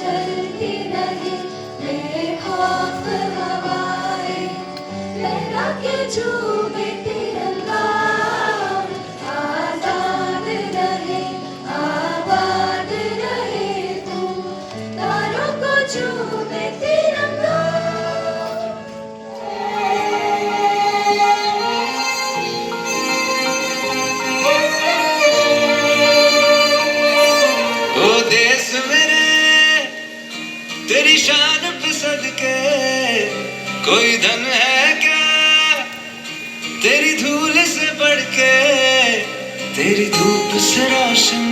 चलती रहे बेखौफ हवाएं, लहरा के झूमे तिरंगा, आजाद रहे आबाद रहे तू, तारों को झूमे तिरंगा। तेरी शान पे सदके कोई धन है क्या, तेरी धूल से बढ़ के, तेरी धूप से रोशन,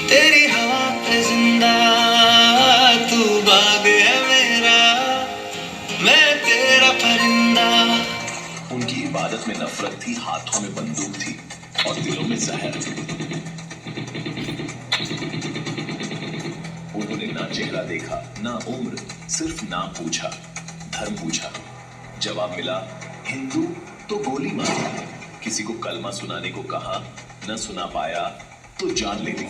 तेरी हवा पे जिंदा, तू बाग है मेरा, मैं तेरा परिंदा। उनकी इबादत में नफरत थी, हाथों में बंदूक थी और दिलों में जहर। उन्होंने ना चेहरा देखा, ना उम्र, सिर्फ नाम पूछा, धर्म पूछा। जवाब मिला हिंदू तो गोली मारी। किसी को कलमा सुनाने को कहा, न सुना पाया तो जान ले ली।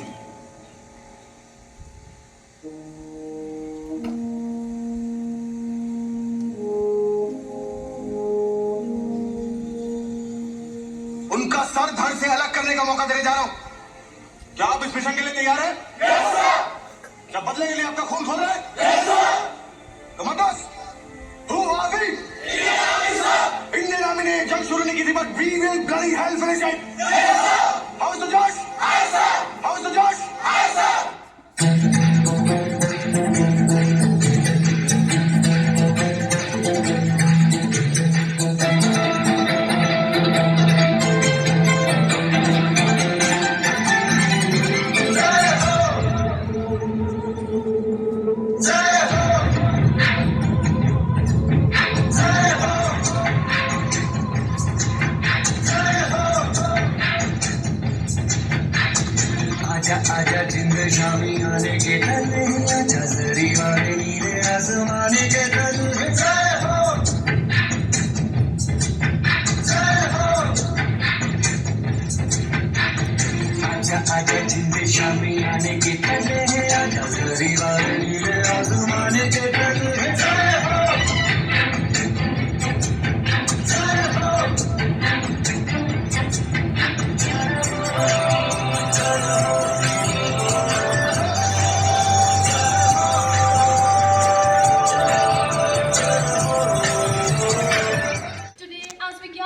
उनका सर धड़ से अलग करने का मौका देने जा रहा हूं। क्या आप इस मिशन के लिए तैयार हैं? क्या बदले के लिए आपका खून खोल रहा है? Commanders, who are we? Indian army ने जंग शुरू नहीं की थी, but we will bloody hell finish it. How is the Josh? How is the Josh? आजा जिंद शामी आने के तले, आजा जरी वाले नीले आसमाने के तले। जय हो, जय हो। आजा जिंद शामी आने के तले, आजा जरी वाले नीले आसमाने के तले। जय हो, जय हो।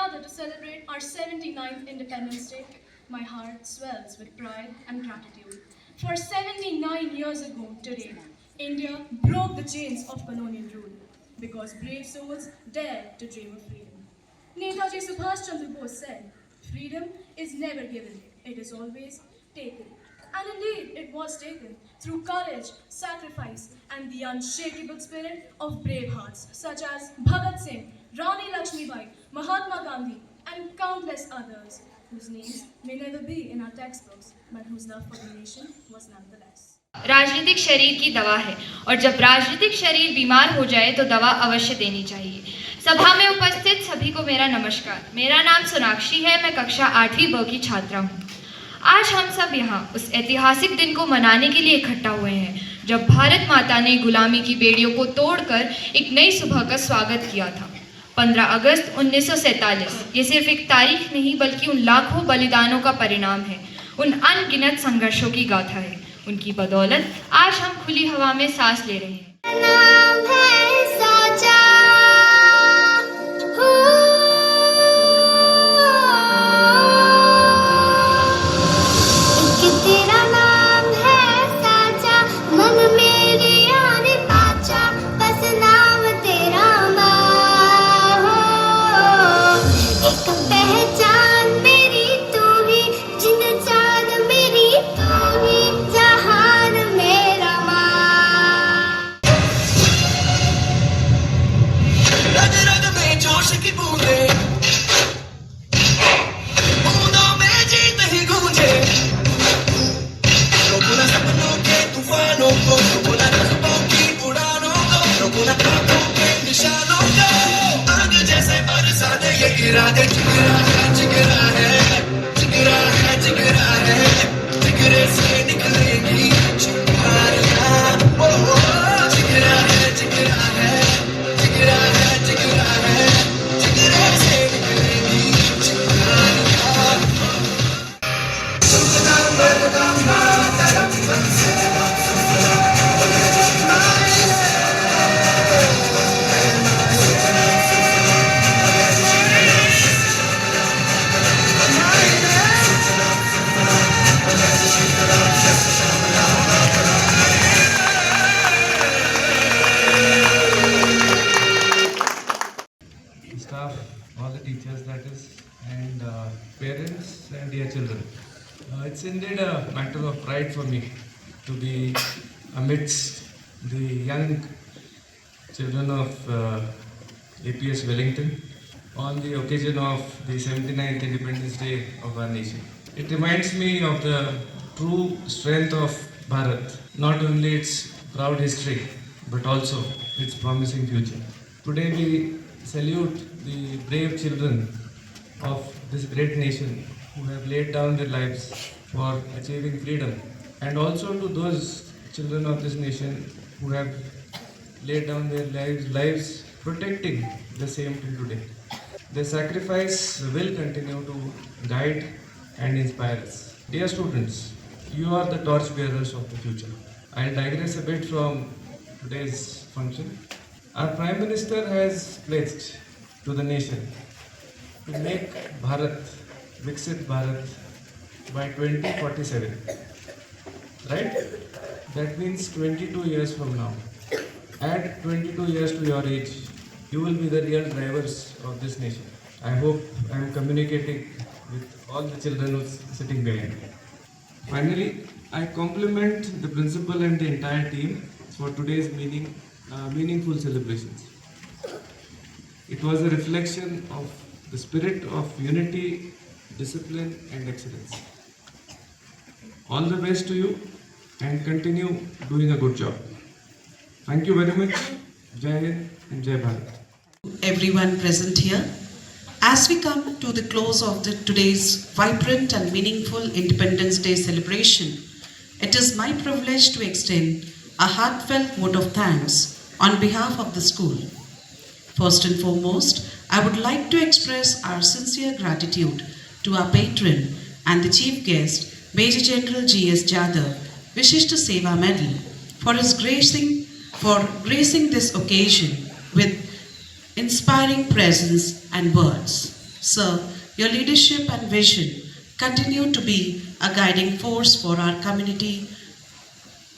To celebrate our 79th Independence Day, my heart swells with pride and gratitude. For 79 years ago today, India broke the chains of colonial rule because brave souls dared to dream of freedom. Netaji Subhash Chandra Bose said, "Freedom is never given, it is always taken." And indeed, it was taken through courage, sacrifice, and the unshakable spirit of brave hearts such as Bhagat Singh, Rani Lakshmibai, Mahatma Gandhi, and countless others whose names may never be in our textbooks, but whose love for the nation was nonetheless. राजनीतिक शरीर की दवा है और जब राजनीतिक शरीर बीमार हो जाए तो दवा अवश्य देनी चाहिए। सभा में उपस्थित सभी को मेरा नमस्कार। मेरा नाम सोनाक्षी है, मैं कक्षा 8वीं ब की छात्रा हूँ। आज हम सब यहाँ उस ऐतिहासिक दिन को मनाने के लिए इकट्ठा हुए हैं जब भारत माता ने गुलामी की बेड़ियों को तोड़कर एक नई सुबह का स्वागत किया था। 15 अगस्त 1947 ये सिर्फ एक तारीख नहीं बल्कि उन लाखों बलिदानों का परिणाम है, उन अनगिनत संघर्षों की गाथा है। उनकी बदौलत आज हम खुली हवा में सांस ले रहे हैं। इरादे जिगरा है, जिगरे से निकलेगी चिंगारियां। dear children. It's indeed a matter of pride for me to be amidst the young children of APS Wellington on the occasion of the 79th Independence Day of our nation. It reminds me of the true strength of Bharat, not only its proud history but also its promising future. Today we salute the brave children of this great nation who have laid down their lives for achieving freedom, and also to those children of this nation who have laid down their lives protecting the same till today. Their sacrifice will continue to guide and inspire us. Dear students, you are the torch bearers of the future. I'll digress a bit from today's function. Our Prime Minister has pledged to the nation to make Bharat, Viksit Bharat by 2047. Right? That means 22 years from now. Add 22 years to your age, you will be the real drivers of this nation. I hope I am communicating with all the children who are sitting behind me. Finally, I compliment the principal and the entire team for today's meaningful celebrations. It was a reflection of the spirit of unity, discipline, and excellence. All the best to you and continue doing a good job. Thank you very much. Jai Hind and Jai Bharat. Everyone present here. As we come to the close of today's vibrant and meaningful Independence Day celebration, it is my privilege to extend a heartfelt vote of thanks on behalf of the school. First and foremost, I would like to express our sincere gratitude to our patron and the chief guest, Major General G.S. Jadhav, Vishishta Seva Medal, for gracing this occasion with inspiring presence and words. Sir, your leadership and vision continue to be a guiding force for our community.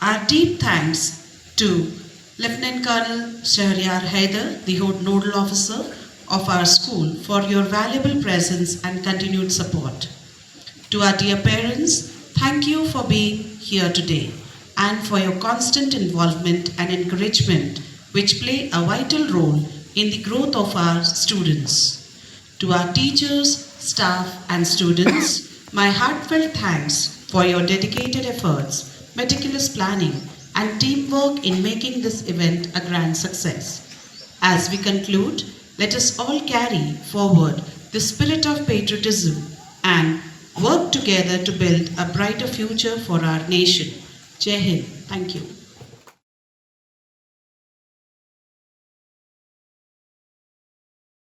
Our deep thanks to Lieutenant Colonel Shahryar Haider, the Nodal Officer of our school, for your valuable presence and continued support. To our dear parents, thank you for being here today and for your constant involvement and encouragement, which play a vital role in the growth of our students. To our teachers, staff, and students, my heartfelt thanks for your dedicated efforts, meticulous planning, and teamwork in making this event a grand success. As we conclude, let us all carry forward the spirit of patriotism and work together to build a brighter future for our nation. Jai Hind. Thank you.